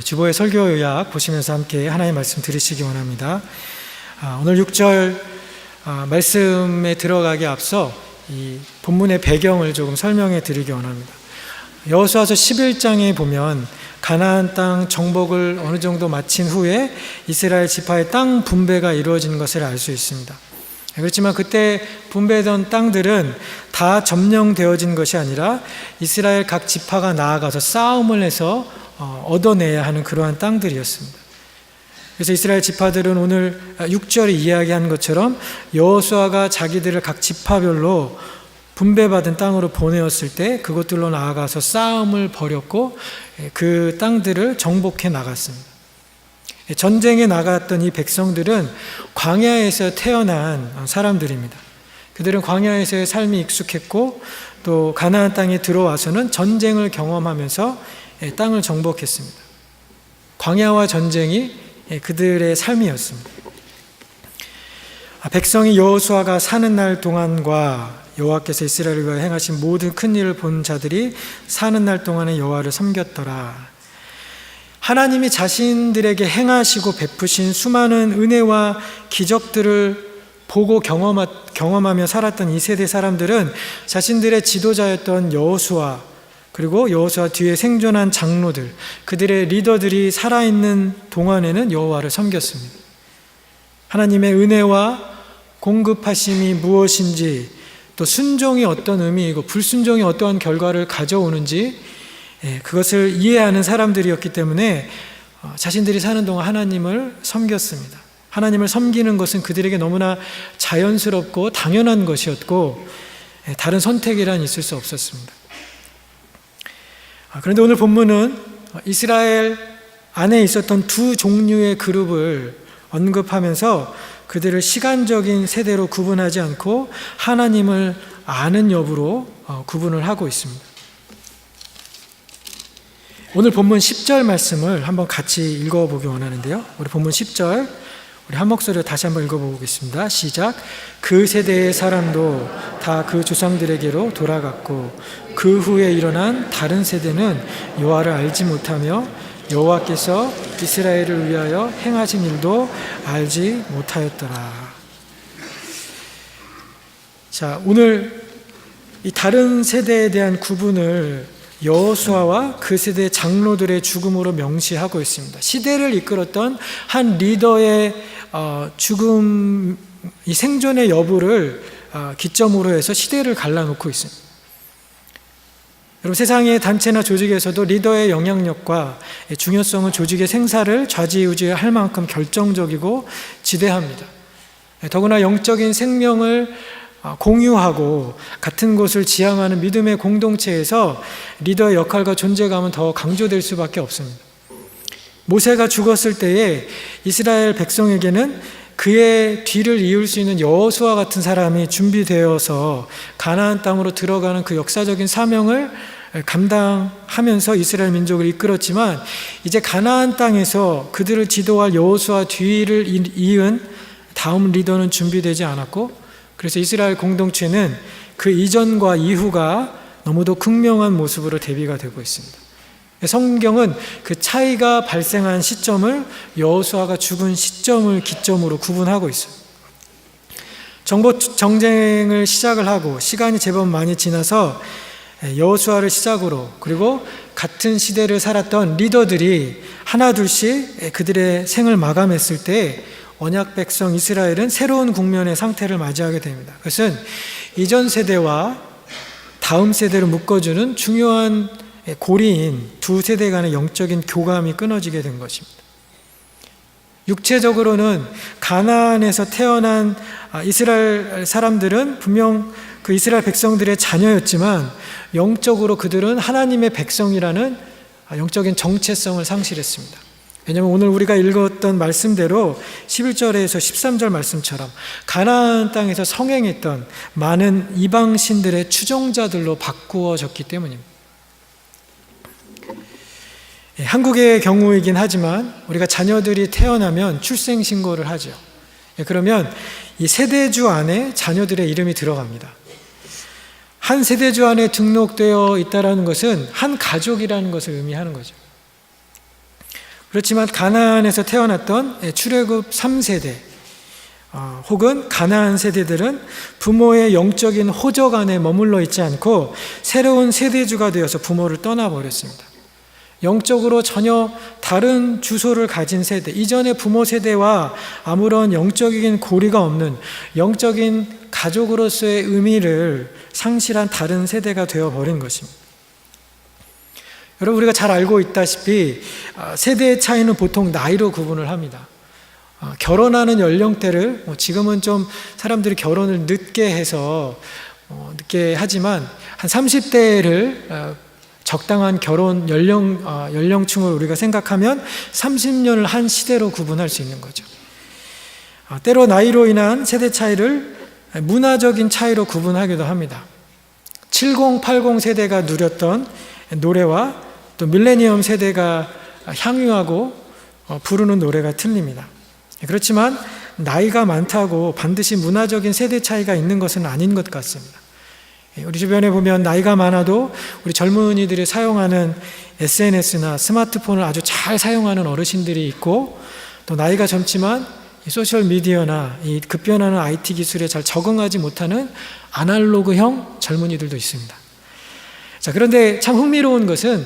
주보의 설교 요약 보시면서 함께 하나님의 말씀 들으시기 원합니다. 오늘 6절 말씀에 들어가기 앞서 이 본문의 배경을 조금 설명해 드리기 원합니다. 여호수아서 11장에 보면 가나안 땅 정복을 어느 정도 마친 후에 이스라엘 지파의 땅 분배가 이루어진 것을 알 수 있습니다. 그렇지만 그때 분배된 땅들은 다 점령되어진 것이 아니라 이스라엘 각 지파가 나아가서 싸움을 해서 얻어내야 하는 그러한 땅들이었습니다. 그래서 이스라엘 지파들은 오늘 6절이 이야기한 것처럼 여호수아가 자기들을 각 지파별로 분배받은 땅으로 보내었을 때 그곳들로 나아가서 싸움을 벌였고 그 땅들을 정복해 나갔습니다. 전쟁에 나갔던 이 백성들은 광야에서 태어난 사람들입니다. 그들은 광야에서의 삶이 익숙했고 또 가나안 땅에 들어와서는 전쟁을 경험하면서 땅을 정복했습니다. 광야와 전쟁이 그들의 삶이었습니다. 백성이 여호수아가 사는 날 동안과 여호와께서 이스라엘을 위하여 행하신 모든 큰 일을 본 자들이 사는 날 동안에 여호와를 섬겼더라. 하나님이 자신들에게 행하시고 베푸신 수많은 은혜와 기적들을 보고 경험하며 살았던 이 세대 사람들은 자신들의 지도자였던 여호수아, 그리고 여호수아 뒤에 생존한 장로들, 그들의 리더들이 살아있는 동안에는 여호와를 섬겼습니다. 하나님의 은혜와 공급하심이 무엇인지, 또 순종이 어떤 의미이고 불순종이 어떠한 결과를 가져오는지 그것을 이해하는 사람들이었기 때문에 자신들이 사는 동안 하나님을 섬겼습니다. 하나님을 섬기는 것은 그들에게 너무나 자연스럽고 당연한 것이었고 다른 선택이란 있을 수 없었습니다. 그런데 오늘 본문은 이스라엘 안에 있었던 두 종류의 그룹을 언급하면서 그들을 시간적인 세대로 구분하지 않고 하나님을 아는 여부로 구분을 하고 있습니다. 오늘 본문 10절 말씀을 한번 같이 읽어보기 원하는데요. 우리 본문 10절 우리 한 목소리로 다시 한번 읽어보겠습니다. 시작. 그 세대의 사람도 다 그 조상들에게로 돌아갔고 그 후에 일어난 다른 세대는 여호와를 알지 못하며 여호와께서 이스라엘을 위하여 행하신 일도 알지 못하였더라. 자, 오늘 이 다른 세대에 대한 구분을 여호수아와 그 세대 장로들의 죽음으로 명시하고 있습니다. 시대를 이끌었던 한 리더의 죽음, 이 생존의 여부를 기점으로 해서 시대를 갈라놓고 있습니다. 여러분, 세상의 단체나 조직에서도 리더의 영향력과 중요성은 조직의 생사를 좌지우지할 만큼 결정적이고 지대합니다. 더구나 영적인 생명을 공유하고 같은 것을 지향하는 믿음의 공동체에서 리더의 역할과 존재감은 더 강조될 수밖에 없습니다. 모세가 죽었을 때에 이스라엘 백성에게는 그의 뒤를 이을 수 있는 여호수아 같은 사람이 준비되어서 가나안 땅으로 들어가는 그 역사적인 사명을 감당하면서 이스라엘 민족을 이끌었지만 이제 가나안 땅에서 그들을 지도할 여호수아 뒤를 이은 다음 리더는 준비되지 않았고, 그래서 이스라엘 공동체는 그 이전과 이후가 너무도 극명한 모습으로 대비가 되고 있습니다. 성경은 그 차이가 발생한 시점을 여호수아가 죽은 시점을 기점으로 구분하고 있어요. 정복 정쟁을 시작을 하고 시간이 제법 많이 지나서 여호수아를 시작으로 그리고 같은 시대를 살았던 리더들이 하나둘씩 그들의 생을 마감했을 때 언약 백성 이스라엘은 새로운 국면의 상태를 맞이하게 됩니다. 그것은 이전 세대와 다음 세대를 묶어주는 중요한 고리인 두 세대 간의 영적인 교감이 끊어지게 된 것입니다. 육체적으로는 가나안에서 태어난 이스라엘 사람들은 분명 그 이스라엘 백성들의 자녀였지만 영적으로 그들은 하나님의 백성이라는 영적인 정체성을 상실했습니다. 왜냐하면 오늘 우리가 읽었던 말씀대로 11절에서 13절 말씀처럼 가나안 땅에서 성행했던 많은 이방신들의 추종자들로 바꾸어졌기 때문입니다. 한국의 경우이긴 하지만 우리가 자녀들이 태어나면 출생신고를 하죠. 그러면 이 세대주 안에 자녀들의 이름이 들어갑니다. 한 세대주 안에 등록되어 있다는 것은 한 가족이라는 것을 의미하는 거죠. 그렇지만 가나안에서 태어났던 출애굽 3세대 혹은 가나안 세대들은 부모의 영적인 호적 안에 머물러 있지 않고 새로운 세대주가 되어서 부모를 떠나버렸습니다. 영적으로 전혀 다른 주소를 가진 세대, 이전의 부모 세대와 아무런 영적인 고리가 없는 영적인 가족으로서의 의미를 상실한 다른 세대가 되어버린 것입니다. 여러분, 우리가 잘 알고 있다시피 세대의 차이는 보통 나이로 구분을 합니다. 결혼하는 연령대를 지금은 좀 사람들이 결혼을 늦게 해서 늦게 하지만 한 30대를 적당한 결혼 연령층을 우리가 생각하면 30년을 한 시대로 구분할 수 있는 거죠. 때로 나이로 인한 세대 차이를 문화적인 차이로 구분하기도 합니다. 70, 80 세대가 누렸던 노래와 또 밀레니엄 세대가 향유하고 부르는 노래가 틀립니다. 그렇지만 나이가 많다고 반드시 문화적인 세대 차이가 있는 것은 아닌 것 같습니다. 우리 주변에 보면 나이가 많아도 우리 젊은이들이 사용하는 SNS나 스마트폰을 아주 잘 사용하는 어르신들이 있고, 또 나이가 젊지만 이 소셜미디어나 이 급변하는 IT 기술에 잘 적응하지 못하는 아날로그형 젊은이들도 있습니다. 자, 그런데 참 흥미로운 것은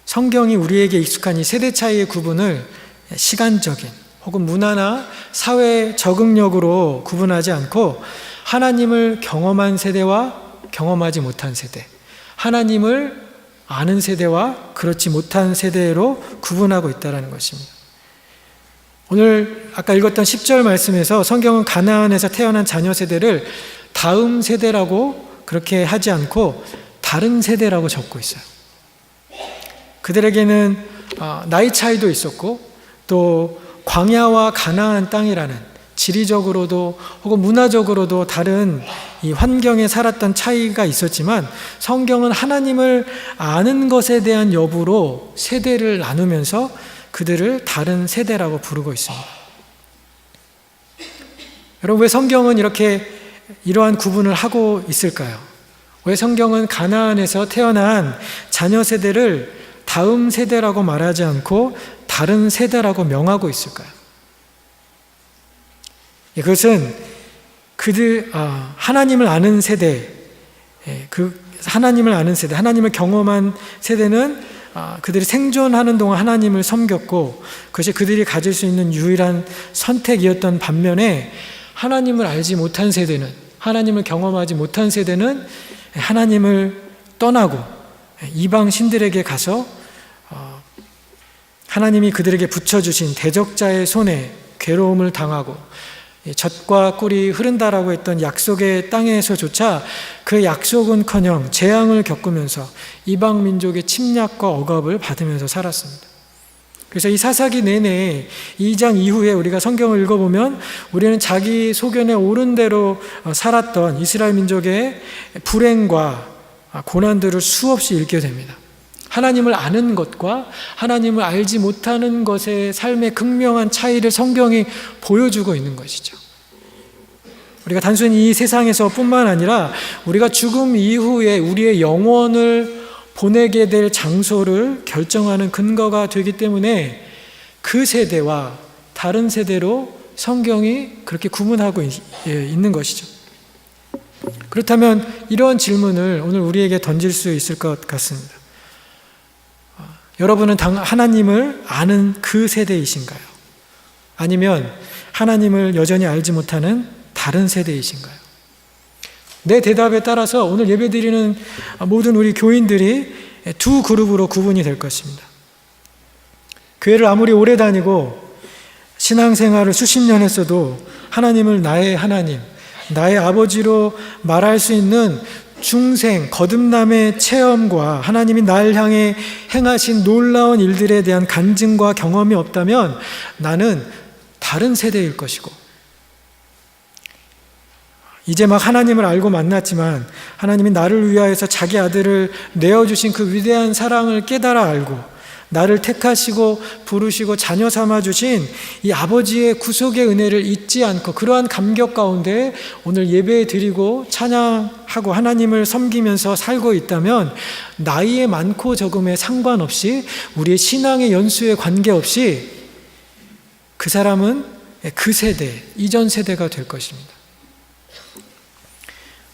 성경이 우리에게 익숙한 이 세대 차이의 구분을 시간적인 혹은 문화나 사회 적응력으로 구분하지 않고 하나님을 경험한 세대와 경험하지 못한 세대, 하나님을 아는 세대와 그렇지 못한 세대로 구분하고 있다는 것입니다. 오늘 아까 읽었던 10절 말씀에서 성경은 가나안에서 태어난 자녀 세대를 다음 세대라고 그렇게 하지 않고 다른 세대라고 적고 있어요. 그들에게는 나이 차이도 있었고 또 광야와 가나안 땅이라는 지리적으로도 혹은 문화적으로도 다른 이 환경에 살았던 차이가 있었지만 성경은 하나님을 아는 것에 대한 여부로 세대를 나누면서 그들을 다른 세대라고 부르고 있습니다. 여러분, 왜 성경은 이렇게 이러한 구분을 하고 있을까요? 왜 성경은 가나안에서 태어난 자녀 세대를 다음 세대라고 말하지 않고 다른 세대라고 명하고 있을까요? 그것은 하나님을 아는 세대, 하나님을 아는 세대, 하나님을 경험한 세대는 그들이 생존하는 동안 하나님을 섬겼고 그것이 그들이 가질 수 있는 유일한 선택이었던 반면에 하나님을 알지 못한 세대는, 하나님을 경험하지 못한 세대는 하나님을 떠나고 이방 신들에게 가서 하나님이 그들에게 붙여주신 대적자의 손에 괴로움을 당하고 젖과 꿀이 흐른다라고 했던 약속의 땅에서조차 그 약속은커녕 재앙을 겪으면서 이방 민족의 침략과 억압을 받으면서 살았습니다. 그래서 이 사사기 내내 2장 이후에 우리가 성경을 읽어보면 우리는 자기 소견에 옳은 대로 살았던 이스라엘 민족의 불행과 고난들을 수없이 읽게 됩니다. 하나님을 아는 것과 하나님을 알지 못하는 것의 삶의 극명한 차이를 성경이 보여주고 있는 것이죠. 우리가 단순히 이 세상에서 뿐만 아니라 우리가 죽음 이후에 우리의 영혼을 보내게 될 장소를 결정하는 근거가 되기 때문에 그 세대와 다른 세대로 성경이 그렇게 구분하고 있는 것이죠. 그렇다면 이런 질문을 오늘 우리에게 던질 수 있을 것 같습니다. 여러분은 하나님을 아는 그 세대이신가요? 아니면 하나님을 여전히 알지 못하는 다른 세대이신가요? 내 대답에 따라서 오늘 예배드리는 모든 우리 교인들이 두 그룹으로 구분이 될 것입니다. 교회를 아무리 오래 다니고 신앙생활을 수십 년 했어도 하나님을 나의 하나님, 나의 아버지로 말할 수 있는 중생, 거듭남의 체험과 하나님이 날 향해 행하신 놀라운 일들에 대한 간증과 경험이 없다면 나는 다른 세대일 것이고, 이제 막 하나님을 알고 만났지만 하나님이 나를 위하여서 자기 아들을 내어주신 그 위대한 사랑을 깨달아 알고 나를 택하시고 부르시고 자녀 삼아 주신 이 아버지의 구속의 은혜를 잊지 않고 그러한 감격 가운데 오늘 예배 드리고 찬양하고 하나님을 섬기면서 살고 있다면 나이의 많고 적음에 상관없이 우리의 신앙의 연수에 관계없이 그 사람은 그 세대, 이전 세대가 될 것입니다.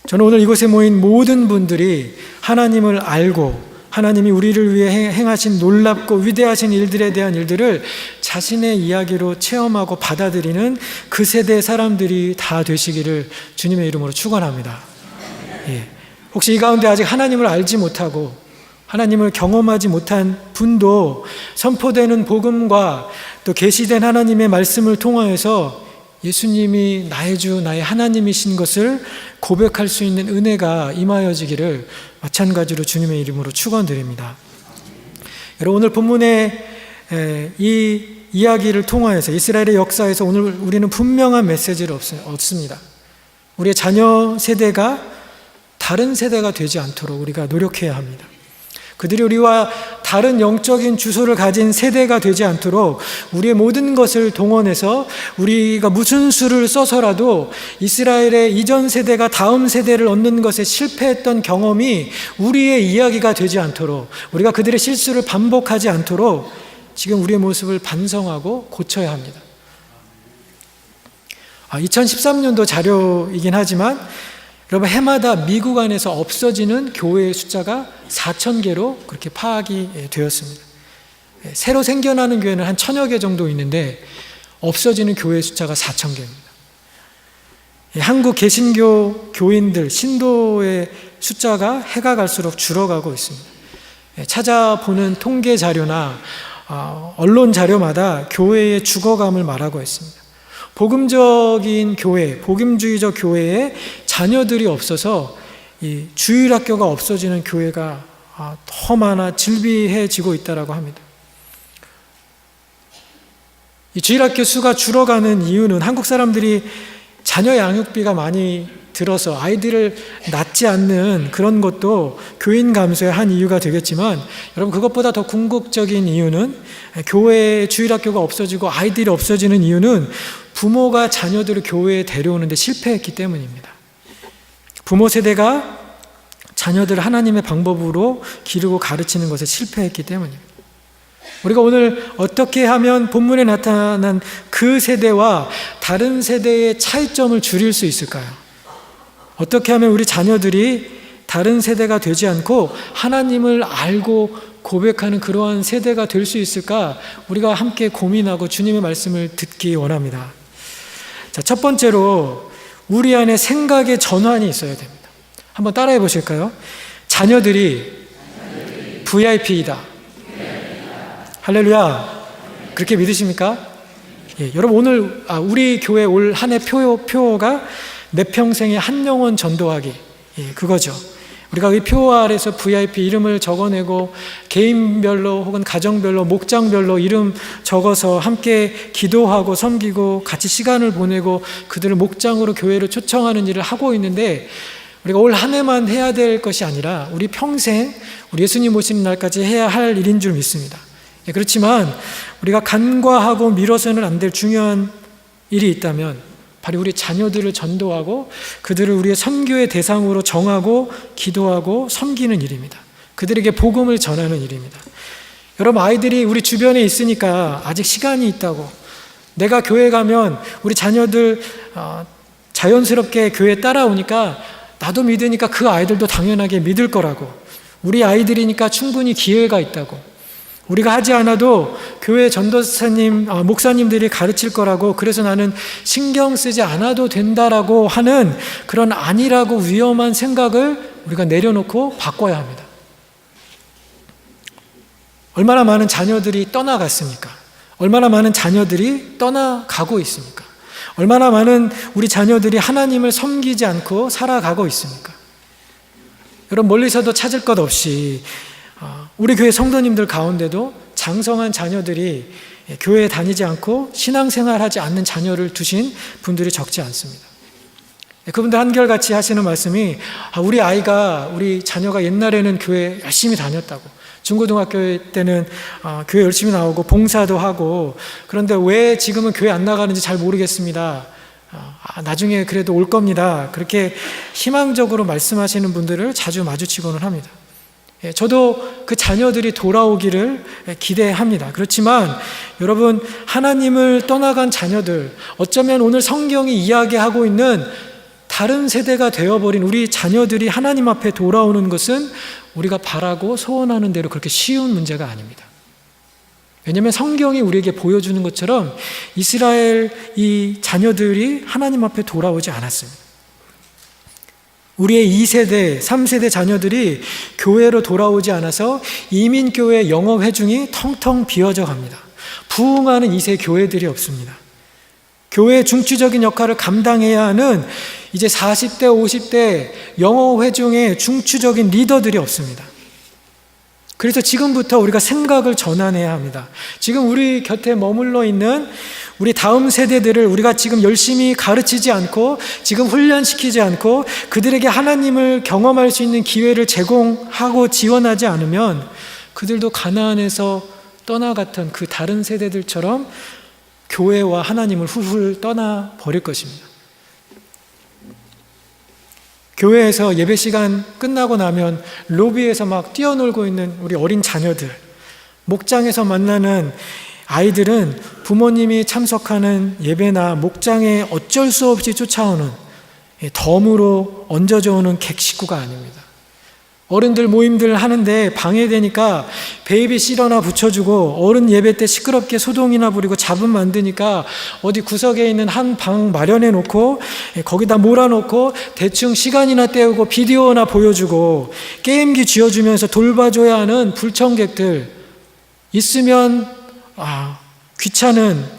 저는 오늘 이곳에 모인 모든 분들이 하나님을 알고 하나님이 우리를 위해 행하신 놀랍고 위대하신 일들에 대한 일들을 자신의 이야기로 체험하고 받아들이는 그 세대의 사람들이 다 되시기를 주님의 이름으로 축원합니다. 혹시 이 가운데 아직 하나님을 알지 못하고 하나님을 경험하지 못한 분도 선포되는 복음과 또 계시된 하나님의 말씀을 통하여서 예수님이 나의 주, 나의 하나님이신 것을 고백할 수 있는 은혜가 임하여지기를 마찬가지로 주님의 이름으로 축원드립니다. 여러분, 오늘 본문의 이 이야기를 통하여서 이스라엘의 역사에서 오늘 우리는 분명한 메시지를 얻습니다. 우리의 자녀 세대가 다른 세대가 되지 않도록 우리가 노력해야 합니다. 그들이 우리와 다른 영적인 주소를 가진 세대가 되지 않도록 우리의 모든 것을 동원해서 우리가 무슨 수를 써서라도 이스라엘의 이전 세대가 다음 세대를 얻는 것에 실패했던 경험이 우리의 이야기가 되지 않도록, 우리가 그들의 실수를 반복하지 않도록 지금 우리의 모습을 반성하고 고쳐야 합니다. 2013년도 자료이긴 하지만 여러분, 해마다 미국 안에서 없어지는 교회의 숫자가 4,000개로 그렇게 파악이 되었습니다. 새로 생겨나는 교회는 한 1,000여 개 정도 있는데 없어지는 교회의 숫자가 4,000개입니다. 한국 개신교 교인들, 신도의 숫자가 해가 갈수록 줄어가고 있습니다. 찾아보는 통계 자료나 언론 자료마다 교회의 죽어감을 말하고 있습니다. 복음적인 교회, 복음주의적 교회에 자녀들이 없어서 이 주일학교가 없어지는 교회가 더 많아 질비해지고 있다고 합니다. 이 주일학교 수가 줄어가는 이유는 한국 사람들이 자녀 양육비가 많이 들어서 아이들을 낳지 않는 그런 것도 교인 감소의 한 이유가 되겠지만, 여러분, 그것보다 더 궁극적인 이유는 교회에 주일학교가 없어지고 아이들이 없어지는 이유는 부모가 자녀들을 교회에 데려오는데 실패했기 때문입니다. 부모 세대가 자녀들을 하나님의 방법으로 기르고 가르치는 것에 실패했기 때문입니다. 우리가 오늘 어떻게 하면 본문에 나타난 그 세대와 다른 세대의 차이점을 줄일 수 있을까요? 어떻게 하면 우리 자녀들이 다른 세대가 되지 않고 하나님을 알고 고백하는 그러한 세대가 될 수 있을까? 우리가 함께 고민하고 주님의 말씀을 듣기 원합니다. 자, 첫 번째로 우리 안에 생각의 전환이 있어야 됩니다. 한번 따라해 보실까요? 자녀들이 VIP이다. 할렐루야. 그렇게 믿으십니까? 여러분, 오늘 우리 교회 올 한 해 표가 내 평생에 한 영혼 전도하기, 그거죠. 우리가 이 표 아래서 VIP 이름을 적어내고 개인별로 혹은 가정별로 목장별로 이름 적어서 함께 기도하고 섬기고 같이 시간을 보내고 그들을 목장으로 교회를 초청하는 일을 하고 있는데, 우리가 올 한 해만 해야 될 것이 아니라 우리 평생 우리 예수님 오시는 날까지 해야 할 일인 줄 믿습니다. 그렇지만 우리가 간과하고 미뤄서는 안 될 중요한 일이 있다면 바로 우리 자녀들을 전도하고 그들을 우리의 선교의 대상으로 정하고 기도하고 섬기는 일입니다. 그들에게 복음을 전하는 일입니다. 여러분, 아이들이 우리 주변에 있으니까 아직 시간이 있다고, 내가 교회 가면 우리 자녀들 자연스럽게 교회에 따라오니까 나도 믿으니까 그 아이들도 당연하게 믿을 거라고, 우리 아이들이니까 충분히 기회가 있다고, 우리가 하지 않아도 교회 전도사님, 목사님들이 가르칠 거라고, 그래서 나는 신경 쓰지 않아도 된다라고 하는 그런 아니라고 위험한 생각을 우리가 내려놓고 바꿔야 합니다. 얼마나 많은 자녀들이 떠나갔습니까? 얼마나 많은 자녀들이 떠나가고 있습니까? 얼마나 많은 우리 자녀들이 하나님을 섬기지 않고 살아가고 있습니까? 여러분, 멀리서도 찾을 것 없이 우리 교회 성도님들 가운데도 장성한 자녀들이 교회에 다니지 않고 신앙생활하지 않는 자녀를 두신 분들이 적지 않습니다. 그분들 한결같이 하시는 말씀이 우리 자녀가 옛날에는 교회 열심히 다녔다고, 중고등학교 때는 교회 열심히 나오고 봉사도 하고, 그런데 왜 지금은 교회 안 나가는지 잘 모르겠습니다. 나중에 그래도 올 겁니다. 그렇게 희망적으로 말씀하시는 분들을 자주 마주치고는 합니다. 저도 그 자녀들이 돌아오기를 기대합니다. 그렇지만 여러분, 하나님을 떠나간 자녀들, 어쩌면 오늘 성경이 이야기하고 있는 다른 세대가 되어버린 우리 자녀들이 하나님 앞에 돌아오는 것은 우리가 바라고 소원하는 대로 그렇게 쉬운 문제가 아닙니다. 왜냐하면 성경이 우리에게 보여주는 것처럼 이스라엘 이 자녀들이 하나님 앞에 돌아오지 않았습니다. 우리의 2세대, 3세대 자녀들이 교회로 돌아오지 않아서 이민교회 영어회중이 텅텅 비어져 갑니다. 부흥하는 2세 교회들이 없습니다. 교회의 중추적인 역할을 감당해야 하는 이제 40대, 50대 영어회중의 중추적인 리더들이 없습니다. 그래서 지금부터 우리가 생각을 전환해야 합니다. 지금 우리 곁에 머물러 있는 우리 다음 세대들을 우리가 지금 열심히 가르치지 않고, 지금 훈련시키지 않고, 그들에게 하나님을 경험할 수 있는 기회를 제공하고 지원하지 않으면 그들도 가나안에서 떠나갔던 그 다른 세대들처럼 교회와 하나님을 훌훌 떠나버릴 것입니다. 교회에서 예배 시간 끝나고 나면 로비에서 막 뛰어놀고 있는 우리 어린 자녀들, 목장에서 만나는 아이들은 부모님이 참석하는 예배나 목장에 어쩔 수 없이 쫓아오는, 덤으로 얹어져 오는 객식구가 아닙니다. 어른들 모임들 하는데 방해되니까 베이비시터 하나 붙여주고, 어른 예배 때 시끄럽게 소동이나 부리고 잡음 만드니까 어디 구석에 있는 한 방 마련해 놓고 거기다 몰아놓고 대충 시간이나 때우고 비디오나 보여주고 게임기 쥐어주면서 돌봐줘야 하는 불청객들, 있으면 귀찮은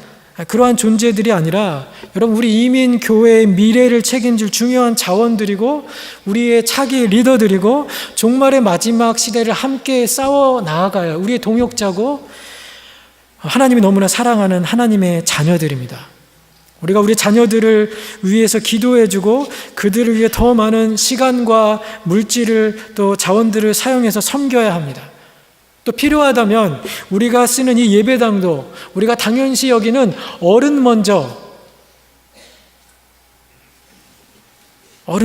그러한 존재들이 아니라, 여러분, 우리 이민교회의 미래를 책임질 중요한 자원들이고 우리의 차기 리더들이고 종말의 마지막 시대를 함께 싸워 나아가야 우리의 동역자고 하나님이 너무나 사랑하는 하나님의 자녀들입니다. 우리가 우리 자녀들을 위해서 기도해주고 그들을 위해 더 많은 시간과 물질을 또 자원들을 사용해서 섬겨야 합니다. 또 필요하다면 우리가 쓰는 이 예배당도 우리가 당연시 여기는 어른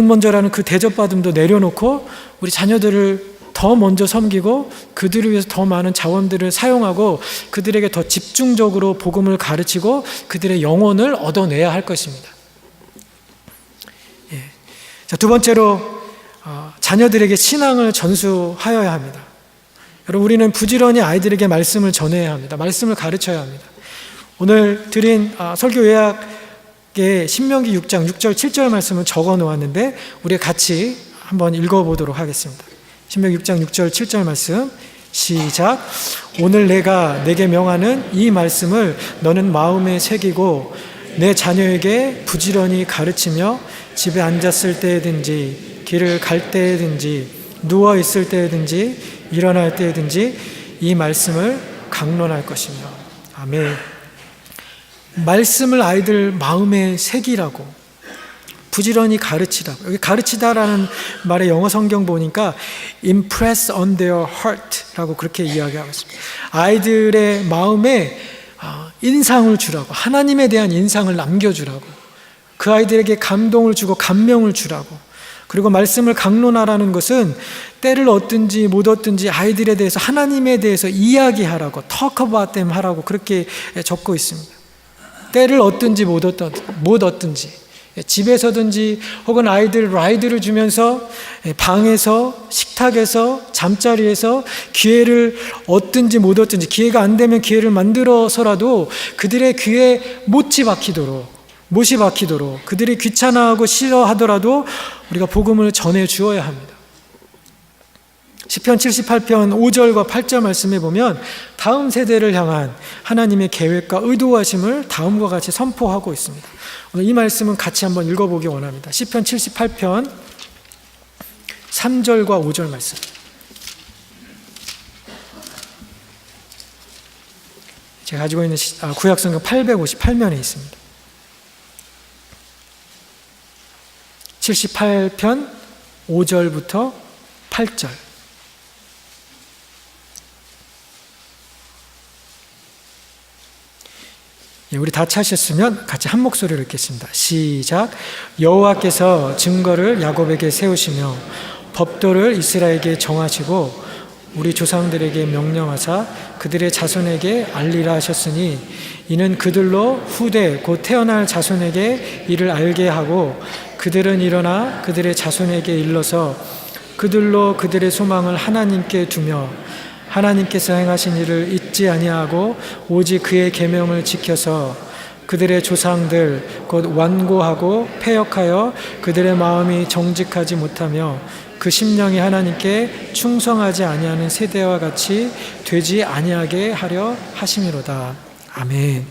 먼저라는 그 대접받음도 내려놓고 우리 자녀들을 더 먼저 섬기고 그들을 위해서 더 많은 자원들을 사용하고 그들에게 더 집중적으로 복음을 가르치고 그들의 영혼을 얻어내야 할 것입니다. 자, 두 번째로 자녀들에게 신앙을 전수하여야 합니다. 여러분, 우리는 부지런히 아이들에게 말씀을 전해야 합니다. 말씀을 가르쳐야 합니다. 오늘 드린 설교 요약에 신명기 6장 6절 7절 말씀을 적어 놓았는데 우리 같이 한번 읽어보도록 하겠습니다. 신명기 6장 6절 7절 말씀 시작. 오늘 내가 내게 명하는 이 말씀을 너는 마음에 새기고 내 자녀에게 부지런히 가르치며 집에 앉았을 때든지 길을 갈 때든지 누워 있을 때든지 일어날 때든지 이 말씀을 강론할 것이며. 아멘. 말씀을 아이들 마음에 새기라고, 부지런히 가르치라고. 여기 가르치다라는 말의 영어 성경 보니까 impress on their heart라고 그렇게 이야기하고 있습니다. 아이들의 마음에 인상을 주라고, 하나님에 대한 인상을 남겨주라고, 그 아이들에게 감동을 주고 감명을 주라고. 그리고 말씀을 강론하라는 것은 때를 얻든지 못 얻든지 아이들에 대해서, 하나님에 대해서 이야기하라고, talk about them 하라고 그렇게 적고 있습니다. 때를 얻든지 못 얻든지, 집에서든지 혹은 아이들 라이드를 주면서 방에서, 식탁에서, 잠자리에서 기회를 얻든지 못 얻든지, 기회가 안 되면 기회를 만들어서라도 그들의 귀에 못이 박히도록, 그들이 귀찮아하고 싫어하더라도 우리가 복음을 전해 주어야 합니다. 시편 78편 5절과 8절 말씀에 보면 다음 세대를 향한 하나님의 계획과 의도하심을 다음과 같이 선포하고 있습니다. 오늘 이 말씀은 같이 한번 읽어보기 원합니다. 시편 78편 3절과 5절 말씀. 제가 가지고 있는 구약성경 858면에 있습니다. 78편 5절부터 8절. 우리 다 찾으셨으면 같이 한 목소리로 읽겠습니다. 시작. 여호와께서 증거를 야곱에게 세우시며 법도를 이스라엘에게 정하시고 우리 조상들에게 명령하사 그들의 자손에게 알리라 하셨으니 이는 그들로 후대 곧 태어날 자손에게 이를 알게 하고 그들은 일어나 그들의 자손에게 일러서 그들로 그들의 소망을 하나님께 두며 하나님께서 행하신 일을 잊지 아니하고 오직 그의 계명을 지켜서 그들의 조상들 곧 완고하고 패역하여 그들의 마음이 정직하지 못하며 그 심령이 하나님께 충성하지 아니하는 세대와 같이 되지 아니하게 하려 하심이로다. 아멘.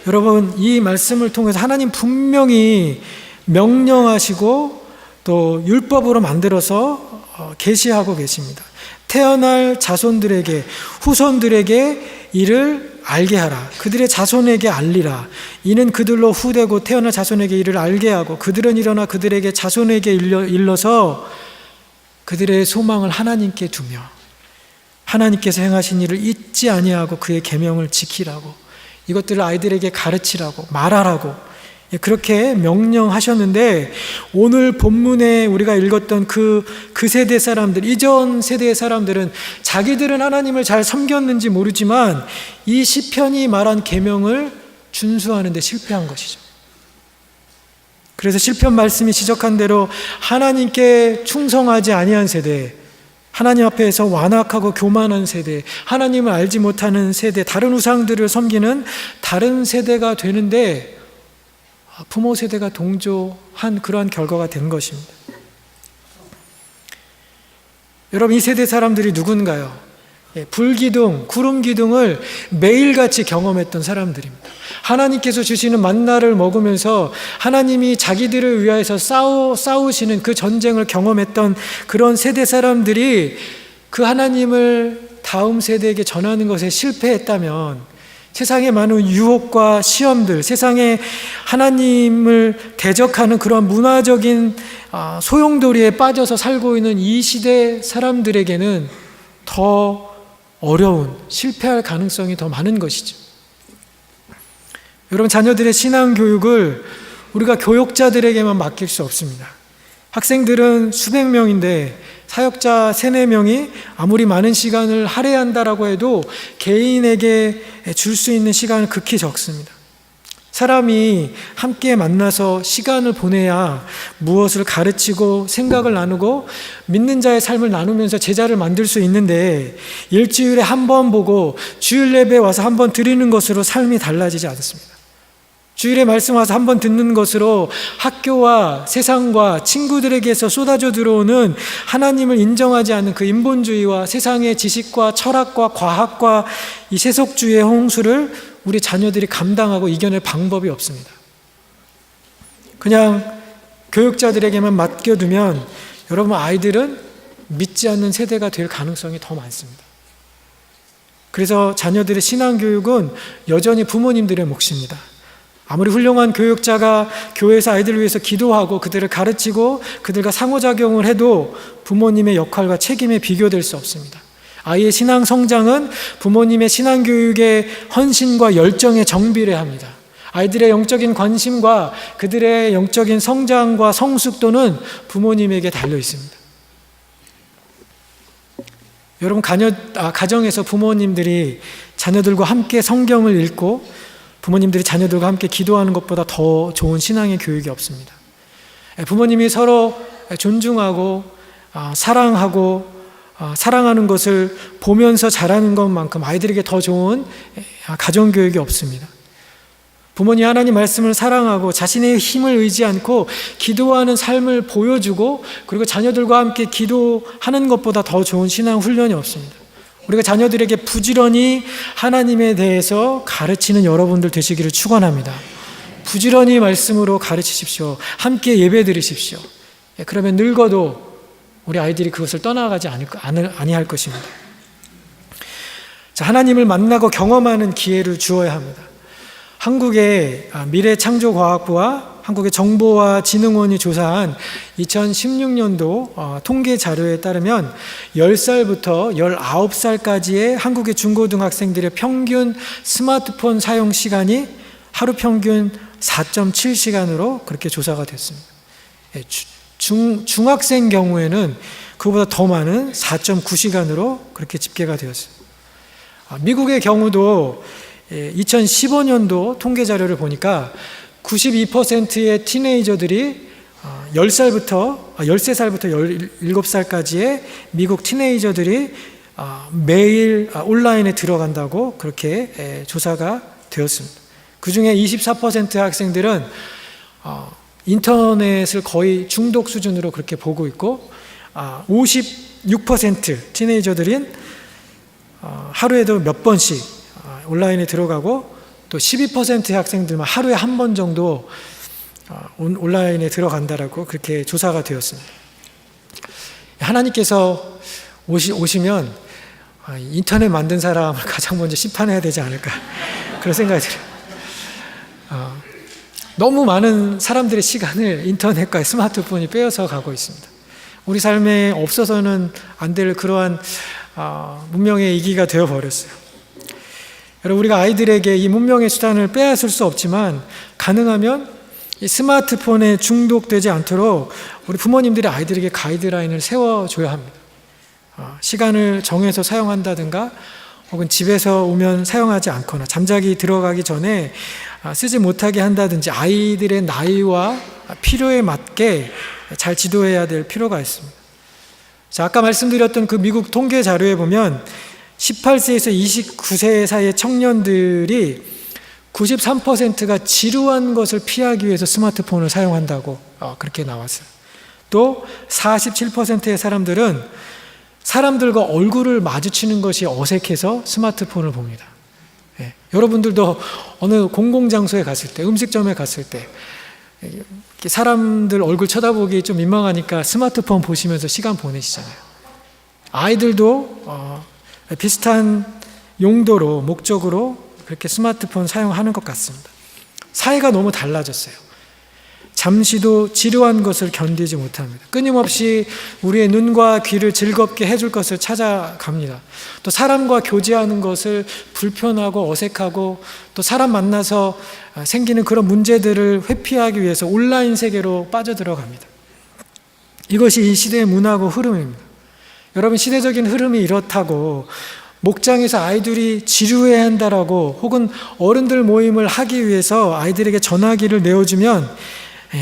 여러분, 이 말씀을 통해서 하나님 분명히 명령하시고 또 율법으로 만들어서 계시하고 계십니다. 태어날 자손들에게, 후손들에게 이를 알게 하라. 그들의 자손에게 알리라. 이는 그들로 후대고 태어날 자손에게 이를 알게 하고 그들은 일어나 그들에게 자손에게 일러서 그들의 소망을 하나님께 두며 하나님께서 행하신 일을 잊지 아니하고 그의 계명을 지키라고, 이것들을 아이들에게 가르치라고, 말하라고 그렇게 명령하셨는데, 오늘 본문에 우리가 읽었던 그 세대 사람들, 이전 세대의 사람들은 자기들은 하나님을 잘 섬겼는지 모르지만 이 시편이 말한 계명을 준수하는 데 실패한 것이죠. 그래서 시편 말씀이 지적한 대로 하나님께 충성하지 아니한 세대, 하나님 앞에서 완악하고 교만한 세대, 하나님을 알지 못하는 세대, 다른 우상들을 섬기는 다른 세대가 되는데 부모 세대가 동조한 그러한 결과가 된 것입니다. 여러분, 이 세대 사람들이 누군가요? 불기둥, 구름기둥을 매일같이 경험했던 사람들입니다. 하나님께서 주시는 만나를 먹으면서 하나님이 자기들을 위하여서 싸우시는 그 전쟁을 경험했던 그런 세대 사람들이 그 하나님을 다음 세대에게 전하는 것에 실패했다면 세상에 많은 유혹과 시험들, 세상에 하나님을 대적하는 그런 문화적인 소용돌이에 빠져서 살고 있는 이 시대 사람들에게는 더 어려운, 실패할 가능성이 더 많은 것이죠. 여러분, 자녀들의 신앙교육을 우리가 교육자들에게만 맡길 수 없습니다. 학생들은 수백 명인데 사역자 3-4명이 아무리 많은 시간을 할애한다라고 해도 개인에게 줄 수 있는 시간은 극히 적습니다. 사람이 함께 만나서 시간을 보내야 무엇을 가르치고 생각을 나누고 믿는 자의 삶을 나누면서 제자를 만들 수 있는데, 일주일에 한 번 보고 주일 예배 와서 한 번 드리는 것으로 삶이 달라지지 않습니다. 주일에 말씀 와서 한 번 듣는 것으로 학교와 세상과 친구들에게서 쏟아져 들어오는 하나님을 인정하지 않는 그 인본주의와 세상의 지식과 철학과 과학과 이 세속주의의 홍수를 우리 자녀들이 감당하고 이겨낼 방법이 없습니다. 그냥 교육자들에게만 맡겨두면 여러분, 아이들은 믿지 않는 세대가 될 가능성이 더 많습니다. 그래서 자녀들의 신앙교육은 여전히 부모님들의 몫입니다. 아무리 훌륭한 교육자가 교회에서 아이들을 위해서 기도하고 그들을 가르치고 그들과 상호작용을 해도 부모님의 역할과 책임에 비교될 수 없습니다. 아이의 신앙 성장은 부모님의 신앙교육의 헌신과 열정에 정비례합니다. 아이들의 영적인 관심과 그들의 영적인 성장과 성숙도는 부모님에게 달려 있습니다. 여러분, 가정에서 부모님들이 자녀들과 함께 성경을 읽고 부모님들이 자녀들과 함께 기도하는 것보다 더 좋은 신앙의 교육이 없습니다. 부모님이 서로 존중하고 사랑하고 사랑하는 것을 보면서 자라는 것만큼 아이들에게 더 좋은 가정교육이 없습니다. 부모님 하나님 말씀을 사랑하고 자신의 힘을 의지 않고 기도하는 삶을 보여주고 그리고 자녀들과 함께 기도하는 것보다 더 좋은 신앙 훈련이 없습니다. 우리가 자녀들에게 부지런히 하나님에 대해서 가르치는 여러분들 되시기를 축원합니다. 부지런히 말씀으로 가르치십시오. 함께 예배 드리십시오. 그러면 늙어도 우리 아이들이 그것을 떠나가지 아니할 것입니다. 자, 하나님을 만나고 경험하는 기회를 주어야 합니다. 한국의 미래창조과학부와 한국의 정보와 진흥원이 조사한 2016년도 통계 자료에 따르면 10살부터 19살까지의 한국의 중고등학생들의 평균 스마트폰 사용 시간이 하루 평균 4.7시간으로 그렇게 조사가 됐습니다. 중학생 경우에는 그보다 더 많은 4.9시간으로 그렇게 집계가 되었습니다. 미국의 경우도 2015년도 통계 자료를 보니까 92%의 티네이저들이 13살부터 17살까지의 미국 티네이저들이 매일 온라인에 들어간다고 그렇게 조사가 되었습니다. 그 중에 24%의 학생들은 인터넷을 거의 중독 수준으로 그렇게 보고 있고 56% 티네이저들은 하루에도 몇 번씩 온라인에 들어가고 또 12%의 학생들만 하루에 한 번 정도 온라인에 들어간다라고 그렇게 조사가 되었습니다. 하나님께서 오시면 인터넷 만든 사람을 가장 먼저 심판해야 되지 않을까 그런 생각이 들어요. 너무 많은 사람들의 시간을 인터넷과 스마트폰이 빼앗아 가고 있습니다. 우리 삶에 없어서는 안 될 그러한 문명의 이기가 되어버렸어요. 여러분, 우리가 아이들에게 이 문명의 수단을 빼앗을 수 없지만 가능하면 이 스마트폰에 중독되지 않도록 우리 부모님들이 아이들에게 가이드라인을 세워줘야 합니다. 시간을 정해서 사용한다든가 혹은 집에서 오면 사용하지 않거나 잠자기 들어가기 전에 쓰지 못하게 한다든지 아이들의 나이와 필요에 맞게 잘 지도해야 될 필요가 있습니다. 자, 아까 말씀드렸던 그 미국 통계 자료에 보면 18세에서 29세 사이의 청년들이 93%가 지루한 것을 피하기 위해서 스마트폰을 사용한다고 그렇게 나왔어요. 또 47%의 사람들은 사람들과 얼굴을 마주치는 것이 어색해서 스마트폰을 봅니다. 예, 여러분들도 어느 공공장소에 갔을 때, 음식점에 갔을 때 사람들 얼굴 쳐다보기 좀 민망하니까 스마트폰 보시면서 시간 보내시잖아요. 아이들도 비슷한 용도로, 목적으로 그렇게 스마트폰 사용하는 것 같습니다. 사회가 너무 달라졌어요. 잠시도 지루한 것을 견디지 못합니다. 끊임없이 우리의 눈과 귀를 즐겁게 해줄 것을 찾아갑니다. 또 사람과 교제하는 것을 불편하고 어색하고 또 사람 만나서 생기는 그런 문제들을 회피하기 위해서 온라인 세계로 빠져들어갑니다. 이것이 이 시대의 문화고 흐름입니다. 여러분, 시대적인 흐름이 이렇다고 목장에서 아이들이 지루해한다라고 혹은 어른들 모임을 하기 위해서 아이들에게 전화기를 내어주면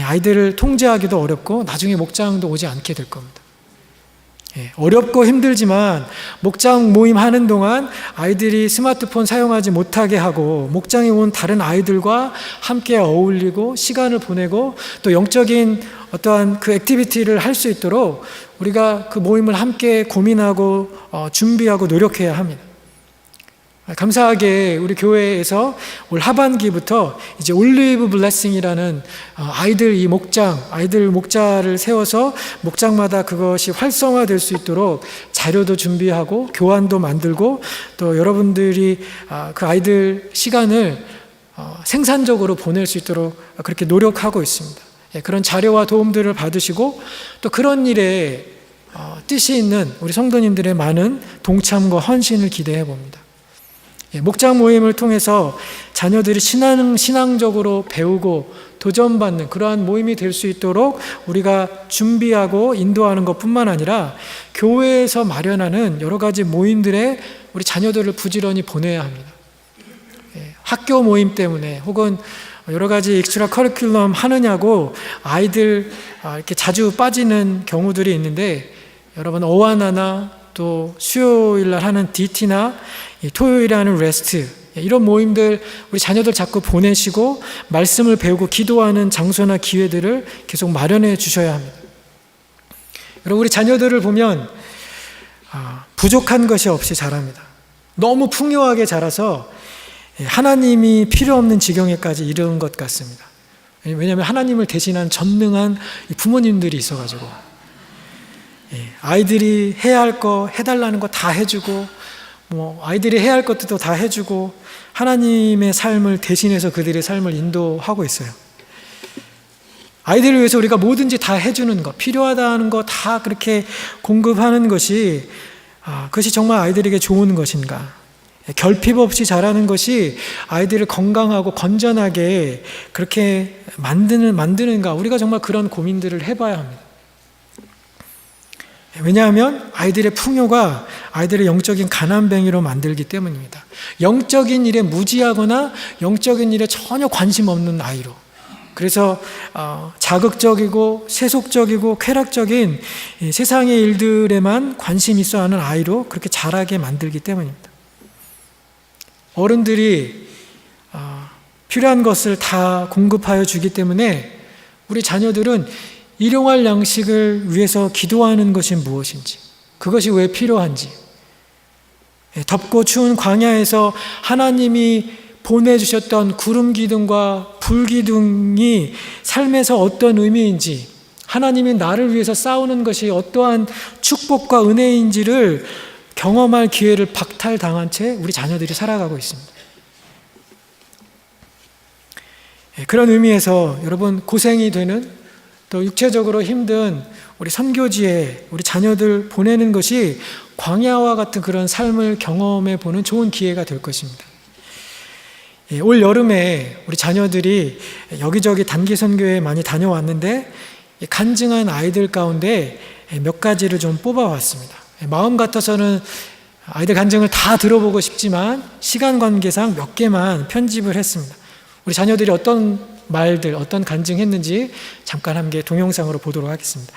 아이들을 통제하기도 어렵고 나중에 목장도 오지 않게 될 겁니다. 어렵고 힘들지만 목장 모임 하는 동안 아이들이 스마트폰 사용하지 못하게 하고 목장에 온 다른 아이들과 함께 어울리고 시간을 보내고 또 영적인 어떠한 그 액티비티를 할 수 있도록 우리가 그 모임을 함께 고민하고 준비하고 노력해야 합니다. 감사하게 우리 교회에서 올 하반기부터 이제 올리브 블레싱이라는 아이들 목자를 세워서 목장마다 그것이 활성화될 수 있도록 자료도 준비하고 교환도 만들고 또 여러분들이 그 아이들 시간을 생산적으로 보낼 수 있도록 그렇게 노력하고 있습니다. 그런 자료와 도움들을 받으시고 또 그런 일에 뜻이 있는 우리 성도님들의 많은 동참과 헌신을 기대해 봅니다. 목장 모임을 통해서 자녀들이 신앙적으로 배우고 도전받는 그러한 모임이 될 수 있도록 우리가 준비하고 인도하는 것뿐만 아니라 교회에서 마련하는 여러 가지 모임들에 우리 자녀들을 부지런히 보내야 합니다. 학교 모임 때문에 혹은 여러 가지 익스트라 커리큘럼 하느냐고 아이들 이렇게 자주 빠지는 경우들이 있는데 여러분, 어와나나 또 수요일 날 하는 DT나 토요일에 하는 레스트, 이런 모임들 우리 자녀들 자꾸 보내시고 말씀을 배우고 기도하는 장소나 기회들을 계속 마련해 주셔야 합니다. 여러분, 우리 자녀들을 보면 부족한 것이 없이 자랍니다. 너무 풍요하게 자라서 하나님이 필요 없는 지경에까지 이른 것 같습니다. 왜냐하면 하나님을 대신한 전능한 부모님들이 있어가지고 아이들이 해야 할 거 해달라는 거 다 해주고 아이들이 해야 할 것도 다 해주고 하나님의 삶을 대신해서 그들의 삶을 인도하고 있어요. 아이들을 위해서 우리가 뭐든지 다 해주는 것, 필요하다는 거 다 그렇게 공급하는 것이 그것이 정말 아이들에게 좋은 것인가? 결핍 없이 자라는 것이 아이들을 건강하고 건전하게 그렇게 만드는가? 우리가 정말 그런 고민들을 해봐야 합니다. 왜냐하면 아이들의 풍요가 아이들의 영적인 가난뱅이로 만들기 때문입니다. 영적인 일에 무지하거나 영적인 일에 전혀 관심 없는 아이로, 그래서 자극적이고 세속적이고 쾌락적인 세상의 일들에만 관심 있어 하는 아이로 그렇게 자라게 만들기 때문입니다. 어른들이 필요한 것을 다 공급하여 주기 때문에 우리 자녀들은 일용할 양식을 위해서 기도하는 것이 무엇인지, 그것이 왜 필요한지, 덥고 추운 광야에서 하나님이 보내주셨던 구름 기둥과 불 기둥이 삶에서 어떤 의미인지, 하나님이 나를 위해서 싸우는 것이 어떠한 축복과 은혜인지를 경험할 기회를 박탈당한 채 우리 자녀들이 살아가고 있습니다. 그런 의미에서 여러분, 고생이 되는, 또 육체적으로 힘든 우리 선교지에 우리 자녀들 보내는 것이 광야와 같은 그런 삶을 경험해 보는 좋은 기회가 될 것입니다. 올 여름에 우리 자녀들이 여기저기 단기 선교에 많이 다녀왔는데 간증한 아이들 가운데 몇 가지를 좀 뽑아왔습니다. 마음 같아서는 아이들 간증을 다 들어보고 싶지만 시간 관계상 몇 개만 편집을 했습니다. 우리 자녀들이 어떤 말들, 어떤 간증했는지 잠깐 함께 동영상으로 보도록 하겠습니다.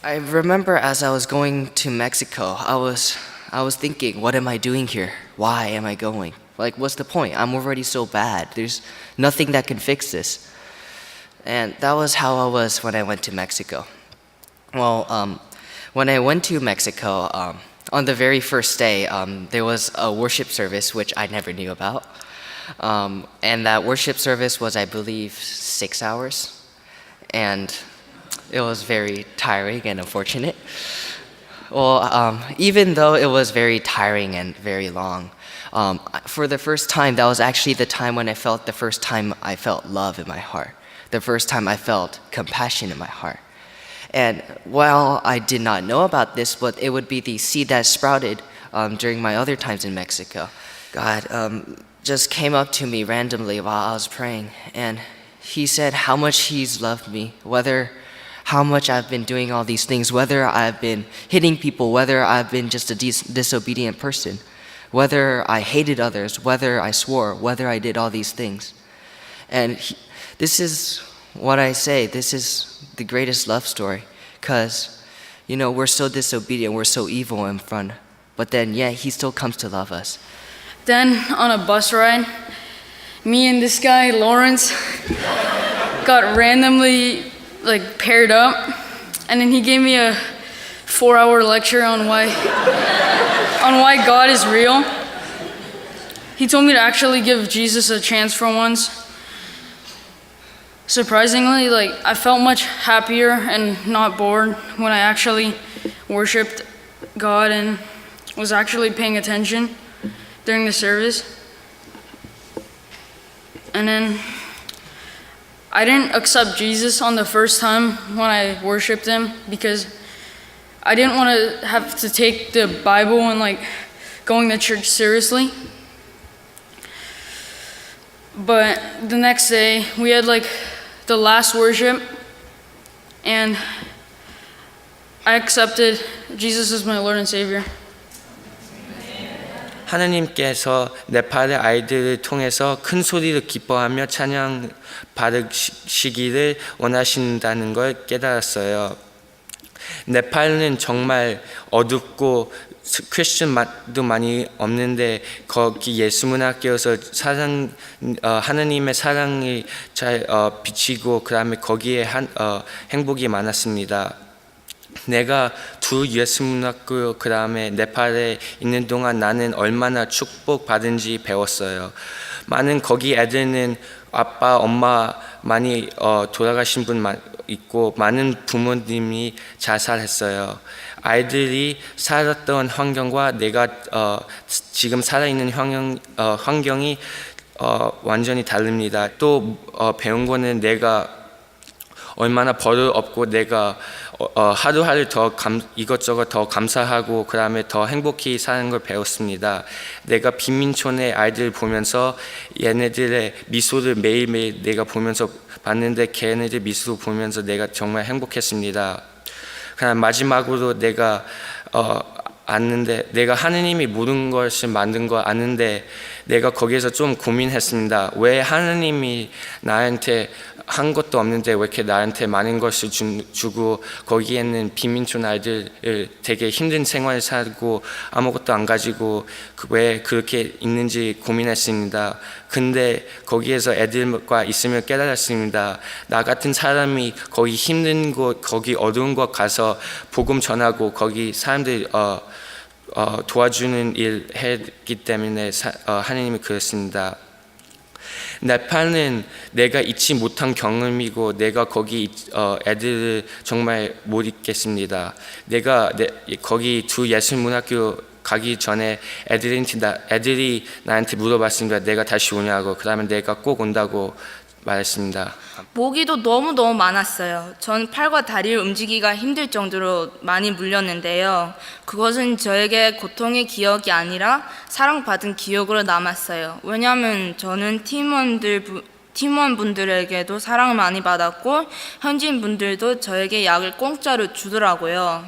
I remember as I was going to Mexico, I was thinking, what am I doing here? Why am I going? Like, what's the point? I'm already so bad. There's nothing that can fix this. And that was how I was when I went to Mexico. Well, when I went to Mexico, on the very first day, there was a worship service which I never knew about. And that worship service was, I believe, 6 hours. And it was very tiring and unfortunate. Well, even though it was very tiring and very long, for the first time, that was actually the time when I felt the first time I felt love in my heart. The first time I felt compassion in my heart. And while I did not know about this, but it would be the seed that sprouted during my other times in Mexico. God just came up to me randomly while I was praying, and He said how much He's loved me, how much I've been doing all these things, whether I've been hitting people, whether I've been just a disobedient person, whether I hated others, whether I swore, whether I did all these things. And this is what I say, this is the greatest love story, because, you know, we're so disobedient, we're so evil in front, but then, yeah, He still comes to love us. Then on a bus ride, me and this guy, Lawrence, got randomly paired up, and then he gave me a 4-hour lecture on why God is real. He told me to actually give Jesus a chance for once. Surprisingly, I felt much happier and not bored when I actually worshiped God and was actually paying attention during the service. And then I didn't accept Jesus on the first time when I worshiped Him because I didn't want to have to take the Bible and going to church seriously. But the next day we had the last worship, and I accepted Jesus as my Lord and Savior. 하나님께서 네팔의 아이들을 통해서 큰 소리로 기뻐하며 찬양 받으시기를 원하신다는 걸 깨달았어요. 네팔은 정말 어둡고 크리스천도 많이 없는데 거기 예수문학교에서 하나님의 사랑이 잘 비치고 그다음에 거기에 행복이 많았습니다. 내가 두 예수문학교 그다음에 네팔에 있는 동안 나는 얼마나 축복받은지 배웠어요. 많은 거기 애들은 아빠, 엄마 많이 돌아가신 분 있고 많은 부모님이 자살했어요. 아이들이 살았던 환경과 내가 지금 살아있는 환경이 완전히 다릅니다. 또 배운 거는 내가 얼마나 버릇 없고 내가 하루하루 이것저것 더 감사하고 그 다음에 더 행복히 사는 걸 배웠습니다. 내가 빈민촌의 아이들을 보면서 얘네들의 미소를 매일매일 내가 보면서 봤는데 걔네들 미소 보면서 내가 정말 행복했습니다. 그냥 마지막으로 내가 아는데 내가 하느님이 모든 것을 만든 거 아는데 내가 거기에서 좀 고민했습니다. 왜 하느님이 나한테 한 것도 없는데 왜 이렇게 나한테 많은 것을 주고 거기에는 빈민촌 아이들을 되게 힘든 생활을 살고 아무것도 안 가지고 왜 그렇게 있는지 고민했습니다. 근데 거기에서 애들과 있으면 깨달았습니다. 나 같은 사람이 거기 힘든 곳, 거기 어두운 곳 가서 복음 전하고 거기 사람들 도와주는 일 했기 때문에 하느님이 그랬습니다. 네팔은 내가 잊지 못한 경험이고 내가 거기 애들을 정말 못 잊겠습니다. 내가 거기 두 예술문학교 가기 전에 애들이 나한테 물어봤습니다. 내가 다시 오냐고. 그러면 내가 꼭 온다고 말했습니다. 모기도 너무너무 많았어요. 전 팔과 다리를 움직이기가 힘들 정도로 많이 물렸는데요. 그것은 저에게 고통의 기억이 아니라 사랑받은 기억으로 남았어요. 왜냐하면 저는 팀원분들에게도 사랑을 많이 받았고 현지인분들도 저에게 약을 공짜로 주더라고요.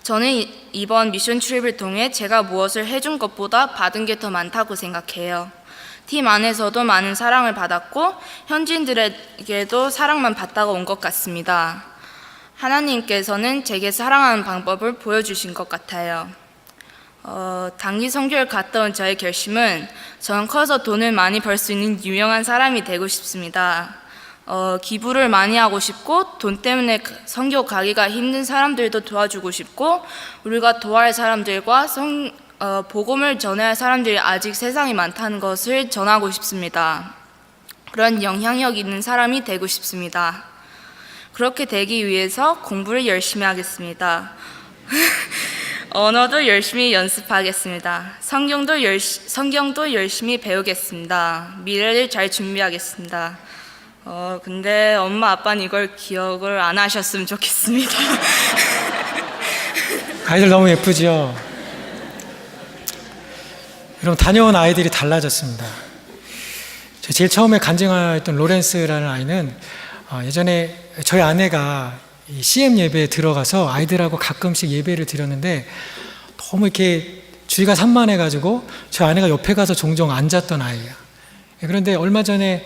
저는 이번 미션 트립을 통해 제가 무엇을 해준 것보다 받은 게 더 많다고 생각해요. 팀 안에서도 많은 사랑을 받았고 현지인들에게도 사랑만 받다가 온 것 같습니다. 하나님께서는 제게 사랑하는 방법을 보여주신 것 같아요. 단기 선교를 갔다 온 저의 결심은 전 커서 돈을 많이 벌 수 있는 유명한 사람이 되고 싶습니다. 기부를 많이 하고 싶고 돈 때문에 선교 가기가 힘든 사람들도 도와주고 싶고 우리가 도와할 사람들과 복음을 전해야 할 사람들이 아직 세상에 많다는 것을 전하고 싶습니다. 그런 영향력 있는 사람이 되고 싶습니다. 그렇게 되기 위해서 공부를 열심히 하겠습니다. 언어도 열심히 연습하겠습니다. 성경도 열심히 배우겠습니다. 미래를 잘 준비하겠습니다. 근데 엄마 아빠는 이걸 기억을 안 하셨으면 좋겠습니다. 아이들 너무 예쁘죠? 여러분, 다녀온 아이들이 달라졌습니다. 제일 처음에 간증했던 로렌스라는 아이는 예전에 저희 아내가 CM 예배에 들어가서 아이들하고 가끔씩 예배를 드렸는데 너무 이렇게 주의가 산만해가지고 저희 아내가 옆에 가서 종종 앉았던 아이예요. 그런데 얼마 전에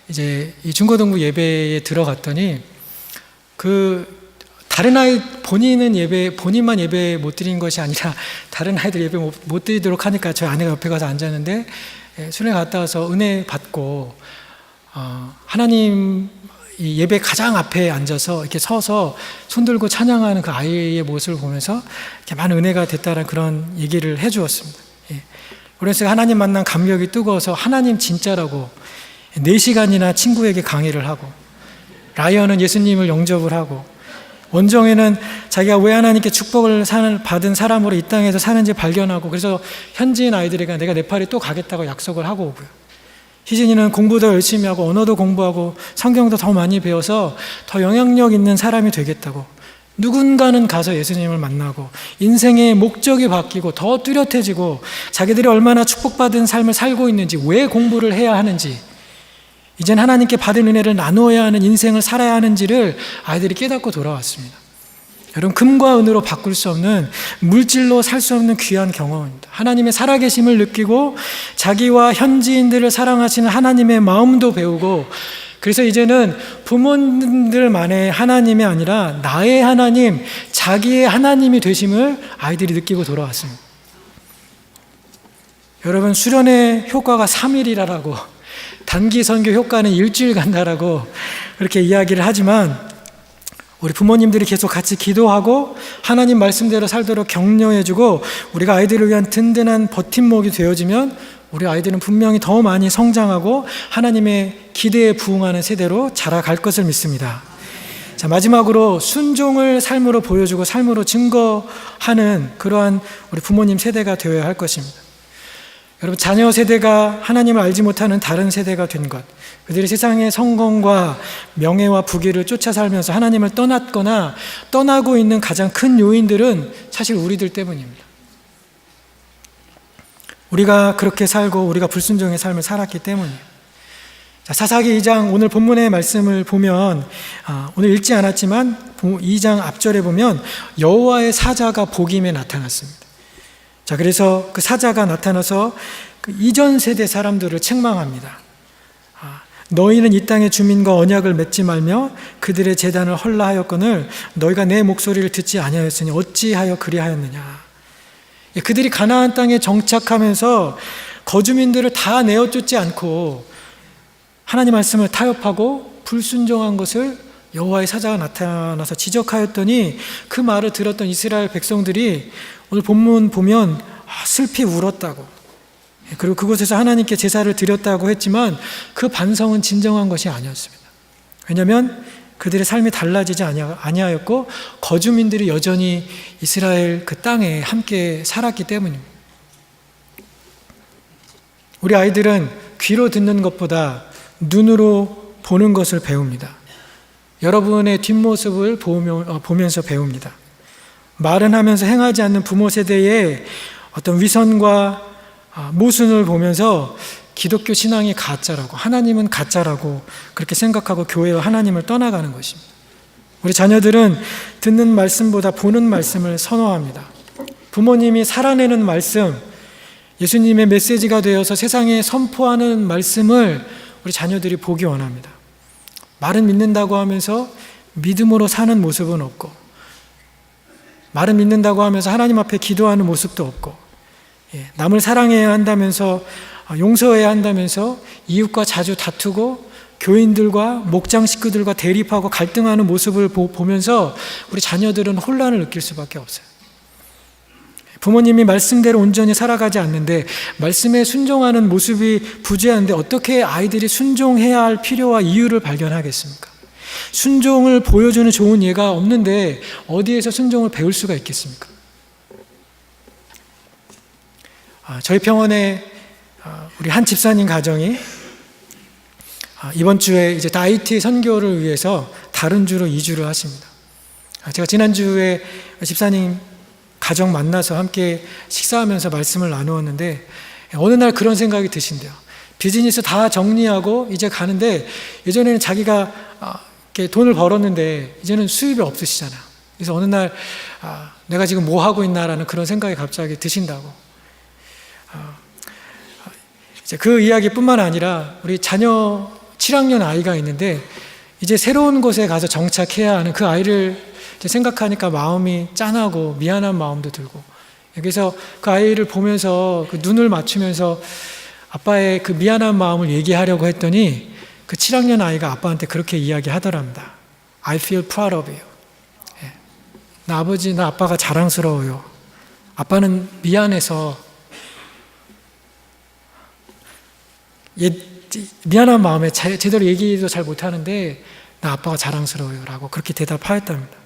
이제 이 중고등부 예배에 들어갔더니 다른 아이 본인만 예배 못 드린 것이 아니라 다른 아이들 예배 못 드리도록 하니까 저희 아내가 옆에 가서 앉았는데 수련회 갔다 와서 은혜 받고 하나님 이 예배 가장 앞에 앉아서 이렇게 서서 손 들고 찬양하는 그 아이의 모습을 보면서 이렇게 많은 은혜가 됐다는 그런 얘기를 해주었습니다. 그래서 하나님 만난 감격이 뜨거워서 하나님 진짜라고 4시간이나 친구에게 강의를 하고 라이언은 예수님을 영접을 하고 원정에는 자기가 왜 하나님께 축복을 받은 사람으로 이 땅에서 사는지 발견하고 그래서 현지인 아이들에게 내가 네팔에 또 가겠다고 약속을 하고 오고요. 희진이는 공부도 열심히 하고 언어도 공부하고 성경도 더 많이 배워서 더 영향력 있는 사람이 되겠다고 누군가는 가서 예수님을 만나고 인생의 목적이 바뀌고 더 뚜렷해지고 자기들이 얼마나 축복받은 삶을 살고 있는지 왜 공부를 해야 하는지 이젠 하나님께 받은 은혜를 나누어야 하는 인생을 살아야 하는지를 아이들이 깨닫고 돌아왔습니다. 여러분, 금과 은으로 바꿀 수 없는 물질로 살 수 없는 귀한 경험입니다. 하나님의 살아계심을 느끼고 자기와 현지인들을 사랑하시는 하나님의 마음도 배우고 그래서 이제는 부모님들만의 하나님이 아니라 나의 하나님, 자기의 하나님이 되심을 아이들이 느끼고 돌아왔습니다. 여러분, 수련의 효과가 3일이라고 단기 선교 효과는 일주일 간다라고 그렇게 이야기를 하지만 우리 부모님들이 계속 같이 기도하고 하나님 말씀대로 살도록 격려해주고 우리가 아이들을 위한 든든한 버팀목이 되어지면 우리 아이들은 분명히 더 많이 성장하고 하나님의 기대에 부응하는 세대로 자라갈 것을 믿습니다. 자, 마지막으로 순종을 삶으로 보여주고 삶으로 증거하는 그러한 우리 부모님 세대가 되어야 할 것입니다. 여러분, 자녀 세대가 하나님을 알지 못하는 다른 세대가 된 것, 그들이 세상의 성공과 명예와 부귀를 쫓아 살면서 하나님을 떠났거나 떠나고 있는 가장 큰 요인들은 사실 우리들 때문입니다. 우리가 그렇게 살고 우리가 불순종의 삶을 살았기 때문이에요. 자, 사사기 2장 오늘 본문의 말씀을 보면 오늘 읽지 않았지만 2장 앞절에 보면 여호와의 사자가 복임에 나타났습니다. 자, 그래서 그 사자가 나타나서 그 이전 세대 사람들을 책망합니다. 너희는 이 땅의 주민과 언약을 맺지 말며 그들의 제단을 헐라하였거늘 너희가 내 목소리를 듣지 아니하였으니 어찌하여 그리하였느냐. 그들이 가나안 땅에 정착하면서 거주민들을 다 내어쫓지 않고 하나님 말씀을 타협하고 불순종한 것을 여호와의 사자가 나타나서 지적하였더니 그 말을 들었던 이스라엘 백성들이 오늘 본문 보면 슬피 울었다고, 그리고 그곳에서 하나님께 제사를 드렸다고 했지만 그 반성은 진정한 것이 아니었습니다. 왜냐하면 그들의 삶이 달라지지 아니하였고 거주민들이 여전히 이스라엘 그 땅에 함께 살았기 때문입니다. 우리 아이들은 귀로 듣는 것보다 눈으로 보는 것을 배웁니다. 여러분의 뒷모습을 보면서 배웁니다. 말은 하면서 행하지 않는 부모 세대의 어떤 위선과 모순을 보면서 기독교 신앙이 가짜라고, 하나님은 가짜라고 그렇게 생각하고 교회와 하나님을 떠나가는 것입니다. 우리 자녀들은 듣는 말씀보다 보는 말씀을 선호합니다. 부모님이 살아내는 말씀, 예수님의 메시지가 되어서 세상에 선포하는 말씀을 우리 자녀들이 보기 원합니다. 말은 믿는다고 하면서 믿음으로 사는 모습은 없고, 말은 믿는다고 하면서 하나님 앞에 기도하는 모습도 없고, 남을 사랑해야 한다면서 용서해야 한다면서 이웃과 자주 다투고 교인들과 목장 식구들과 대립하고 갈등하는 모습을 보면서 우리 자녀들은 혼란을 느낄 수밖에 없어요. 부모님이 말씀대로 온전히 살아가지 않는데 말씀에 순종하는 모습이 부재한데 어떻게 아이들이 순종해야 할 필요와 이유를 발견하겠습니까? 순종을 보여주는 좋은 예가 없는데 어디에서 순종을 배울 수가 있겠습니까? 저희 병원에 우리 한 집사님 가정이 이번 주에 이제 IT 선교를 위해서 다른 주로 이주를 하십니다. 제가 지난주에 집사님 가정 만나서 함께 식사하면서 말씀을 나누었는데 어느 날 그런 생각이 드신대요. 비즈니스 다 정리하고 이제 가는데 예전에는 자기가 이렇게 돈을 벌었는데 이제는 수입이 없으시잖아요. 그래서 어느 날 내가 지금 뭐 하고 있나라는 그런 생각이 갑자기 드신다고. 이제 그 이야기뿐만 아니라 우리 자녀 7학년 아이가 있는데 이제 새로운 곳에 가서 정착해야 하는 그 아이를 생각하니까 마음이 짠하고 미안한 마음도 들고, 그래서 그 아이를 보면서 그 눈을 맞추면서 아빠의 그 미안한 마음을 얘기하려고 했더니 그 7학년 아이가 아빠한테 그렇게 이야기하더랍니다. I feel proud of you. 나 아버지, 나 아빠가 자랑스러워요. 아빠는 미안해서 미안한 마음에 제대로 얘기도 잘 못하는데 나 아빠가 자랑스러워요 라고 그렇게 대답하였답니다.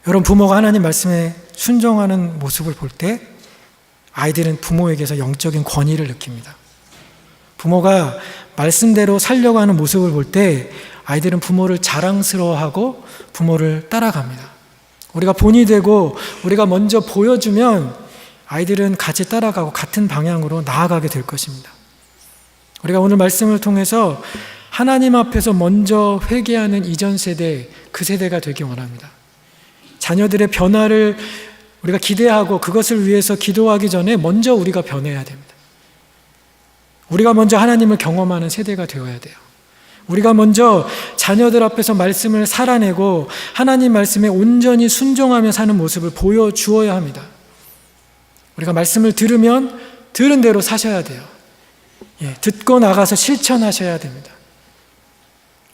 여러분, 부모가 하나님 말씀에 순종하는 모습을 볼 때 아이들은 부모에게서 영적인 권위를 느낍니다. 부모가 말씀대로 살려고 하는 모습을 볼 때 아이들은 부모를 자랑스러워하고 부모를 따라갑니다. 우리가 본이 되고 우리가 먼저 보여주면 아이들은 같이 따라가고 같은 방향으로 나아가게 될 것입니다. 우리가 오늘 말씀을 통해서 하나님 앞에서 먼저 회개하는 이전 세대, 그 세대가 되기 원합니다. 자녀들의 변화를 우리가 기대하고 그것을 위해서 기도하기 전에 먼저 우리가 변해야 됩니다. 우리가 먼저 하나님을 경험하는 세대가 되어야 돼요. 우리가 먼저 자녀들 앞에서 말씀을 살아내고 하나님 말씀에 온전히 순종하며 사는 모습을 보여주어야 합니다. 우리가 말씀을 들으면 들은 대로 사셔야 돼요. 듣고 나가서 실천하셔야 됩니다.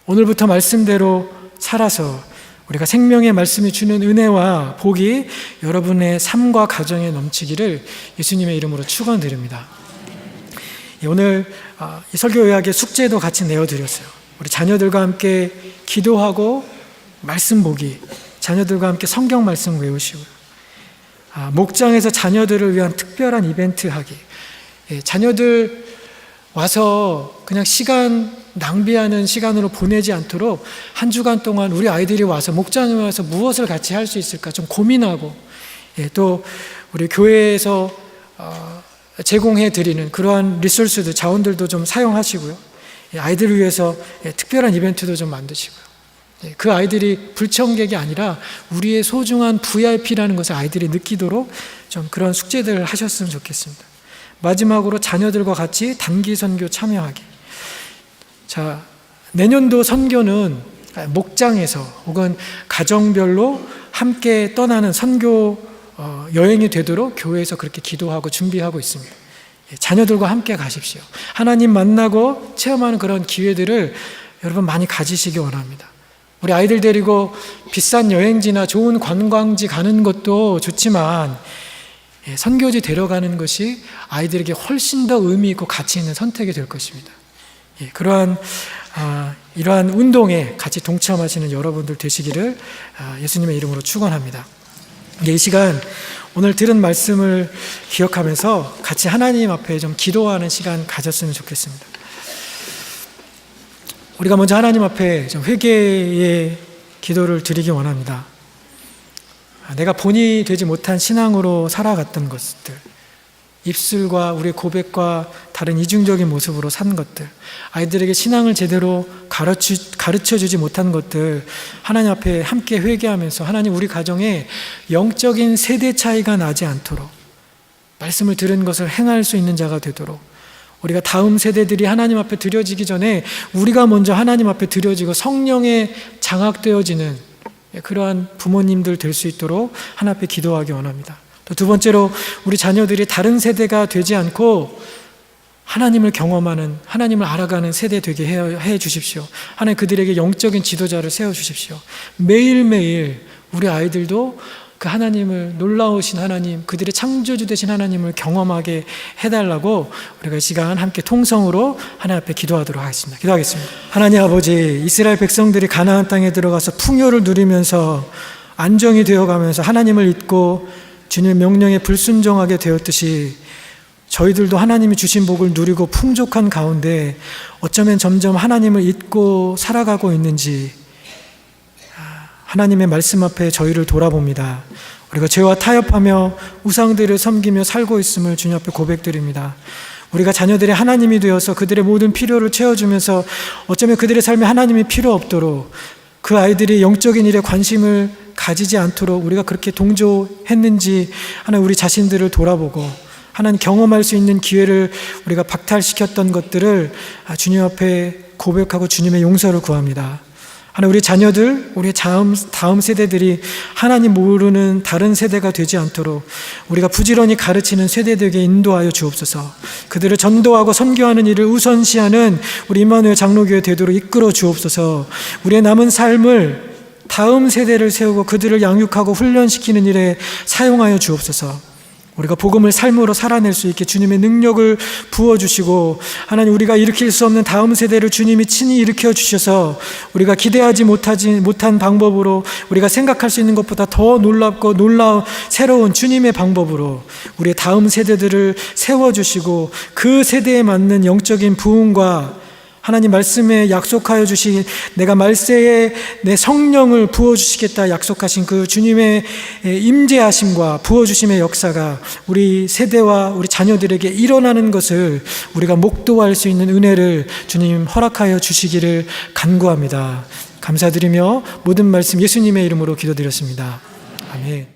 오늘부터 말씀대로 살아서 우리가 생명의 말씀이 주는 은혜와 복이 여러분의 삶과 가정에 넘치기를 예수님의 이름으로 축원드립니다. 오늘 이 설교 요약의 숙제도 같이 내어드렸어요. 우리 자녀들과 함께 기도하고 말씀 보기, 자녀들과 함께 성경 말씀 외우시고 목장에서 자녀들을 위한 특별한 이벤트 하기. 자녀들 와서 그냥 시간 낭비하는 시간으로 보내지 않도록 한 주간 동안 우리 아이들이 와서 목장에 와서 무엇을 같이 할 수 있을까 좀 고민하고, 또 우리 교회에서 제공해 드리는 그러한 리소스들, 자원들도 좀 사용하시고요. 아이들을 위해서 특별한 이벤트도 좀 만드시고요. 그 아이들이 불청객이 아니라 우리의 소중한 VIP라는 것을 아이들이 느끼도록 좀 그런 숙제들을 하셨으면 좋겠습니다. 마지막으로 자녀들과 같이 단기 선교 참여하기. 자, 내년도 선교는 목장에서 혹은 가정별로 함께 떠나는 선교 여행이 되도록 교회에서 그렇게 기도하고 준비하고 있습니다. 자녀들과 함께 가십시오. 하나님 만나고 체험하는 그런 기회들을 여러분 많이 가지시기 원합니다. 우리 아이들 데리고 비싼 여행지나 좋은 관광지 가는 것도 좋지만 선교지 데려가는 것이 아이들에게 훨씬 더 의미 있고 가치 있는 선택이 될 것입니다. 이러한 운동에 같이 동참하시는 여러분들 되시기를 예수님의 이름으로 축원합니다. 이 시간 오늘 들은 말씀을 기억하면서 같이 하나님 앞에 좀 기도하는 시간 가졌으면 좋겠습니다. 우리가 먼저 하나님 앞에 좀 회개의 기도를 드리기 원합니다. 내가 본이 되지 못한 신앙으로 살아갔던 것들, 입술과 우리의 고백과 다른 이중적인 모습으로 산 것들, 아이들에게 신앙을 제대로 가르쳐주지 못한 것들, 하나님 앞에 함께 회개하면서 하나님 우리 가정에 영적인 세대 차이가 나지 않도록 말씀을 들은 것을 행할 수 있는 자가 되도록, 우리가 다음 세대들이 하나님 앞에 드려지기 전에 우리가 먼저 하나님 앞에 드려지고 성령에 장악되어지는 그러한 부모님들 될 수 있도록 하나님 앞에 기도하기 원합니다. 또 두 번째로 우리 자녀들이 다른 세대가 되지 않고 하나님을 경험하는, 하나님을 알아가는 세대 되게 해 주십시오. 하나님 그들에게 영적인 지도자를 세워 주십시오. 매일매일 우리 아이들도 그 하나님을, 놀라우신 하나님, 그들의 창조주 되신 하나님을 경험하게 해달라고 우리가 이 시간 함께 통성으로 하나님 앞에 기도하도록 하겠습니다. 기도하겠습니다. 하나님 아버지, 이스라엘 백성들이 가나안 땅에 들어가서 풍요를 누리면서 안정이 되어가면서 하나님을 잊고 주님의 명령에 불순종하게 되었듯이 저희들도 하나님이 주신 복을 누리고 풍족한 가운데 어쩌면 점점 하나님을 잊고 살아가고 있는지 하나님의 말씀 앞에 저희를 돌아봅니다. 우리가 죄와 타협하며 우상들을 섬기며 살고 있음을 주님 앞에 고백드립니다. 우리가 자녀들의 하나님이 되어서 그들의 모든 필요를 채워주면서 어쩌면 그들의 삶에 하나님이 필요 없도록, 그 아이들이 영적인 일에 관심을 가지지 않도록 우리가 그렇게 동조했는지 하나님 우리 자신들을 돌아보고 하나님 경험할 수 있는 기회를 우리가 박탈시켰던 것들을 주님 앞에 고백하고 주님의 용서를 구합니다. 하나님 우리 자녀들, 우리 다음 세대들이 하나님 모르는 다른 세대가 되지 않도록 우리가 부지런히 가르치는 세대들에게 인도하여 주옵소서. 그들을 전도하고 선교하는 일을 우선시하는 우리 임마누엘 장로교회 되도록 이끌어 주옵소서. 우리의 남은 삶을 다음 세대를 세우고 그들을 양육하고 훈련시키는 일에 사용하여 주옵소서. 우리가 복음을 삶으로 살아낼 수 있게 주님의 능력을 부어주시고 하나님 우리가 일으킬 수 없는 다음 세대를 주님이 친히 일으켜 주셔서 우리가 기대하지 못한 방법으로, 우리가 생각할 수 있는 것보다 더 놀랍고 새로운 주님의 방법으로 우리의 다음 세대들을 세워주시고 그 세대에 맞는 영적인 부흥과 하나님 말씀에 약속하여 주신 내가 말세에 내 성령을 부어주시겠다 약속하신 그 주님의 임재하심과 부어주심의 역사가 우리 세대와 우리 자녀들에게 일어나는 것을 우리가 목도할 수 있는 은혜를 주님 허락하여 주시기를 간구합니다. 감사드리며 모든 말씀 예수님의 이름으로 기도드렸습니다. 아멘.